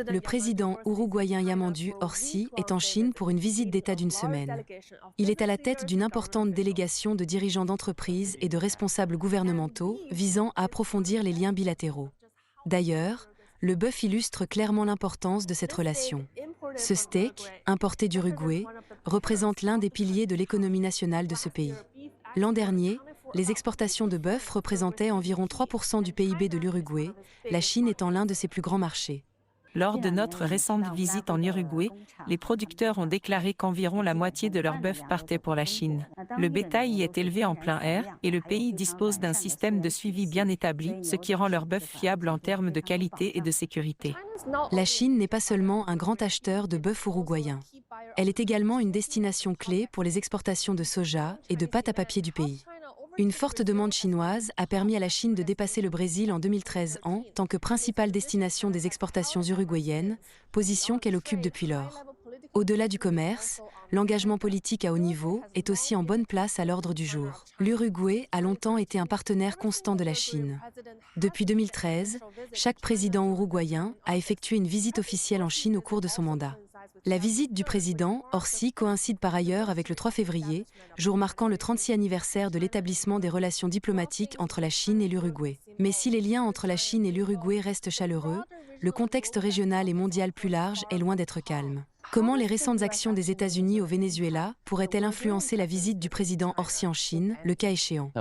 Le président uruguayen Yamandu Orsi est en Chine pour une visite d'État d'une semaine. Il est à la tête d'une importante délégation de dirigeants d'entreprises et de responsables gouvernementaux visant à approfondir les liens bilatéraux. D'ailleurs, le bœuf illustre clairement l'importance de cette relation. Ce steak, importé d'Uruguay, représente l'un des piliers de l'économie nationale de ce pays. L'an dernier, les exportations de bœuf représentaient environ 3% du PIB de l'Uruguay, la Chine étant l'un de ses plus grands marchés. Lors de notre récente visite en Uruguay, les producteurs ont déclaré qu'environ la moitié de leur bœuf partait pour la Chine. Le bétail y est élevé en plein air et le pays dispose d'un système de suivi bien établi, ce qui rend leur bœuf fiable en termes de qualité et de sécurité. La Chine n'est pas seulement un grand acheteur de bœuf uruguayen. Elle est également une destination clé pour les exportations de soja et de pâte à papier du pays. Une forte demande chinoise a permis à la Chine de dépasser le Brésil en 2013 en tant que principale destination des exportations uruguayennes, position qu'elle occupe depuis lors. Au-delà du commerce, l'engagement politique à haut niveau est aussi en bonne place à l'ordre du jour. L'Uruguay a longtemps été un partenaire constant de la Chine. Depuis 2013, chaque président uruguayen a effectué une visite officielle en Chine au cours de son mandat. La visite du président Orsi coïncide par ailleurs avec le 3 février, jour marquant le 36e anniversaire de l'établissement des relations diplomatiques entre la Chine et l'Uruguay. Mais si les liens entre la Chine et l'Uruguay restent chaleureux, le contexte régional et mondial plus large est loin d'être calme. Comment les récentes actions des États-Unis au Venezuela pourraient-elles influencer la visite du président Orsi en Chine, le cas échéant?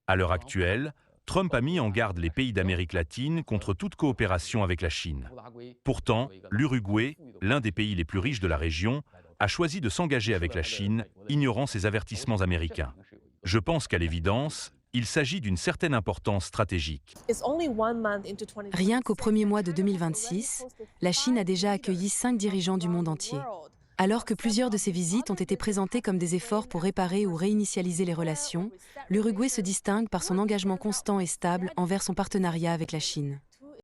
À l'heure actuelle, Trump a mis en garde les pays d'Amérique latine contre toute coopération avec la Chine. Pourtant, l'Uruguay, l'un des pays les plus riches de la région, a choisi de s'engager avec la Chine, ignorant ces avertissements américains. Je pense qu'à l'évidence, il s'agit d'une certaine importance stratégique. Rien qu'au premier mois de 2026, la Chine a déjà accueilli 5 dirigeants du monde entier. Alors que plusieurs de ces visites ont été présentées comme des efforts pour réparer ou réinitialiser les relations, l'Uruguay se distingue par son engagement constant et stable envers son partenariat avec la Chine.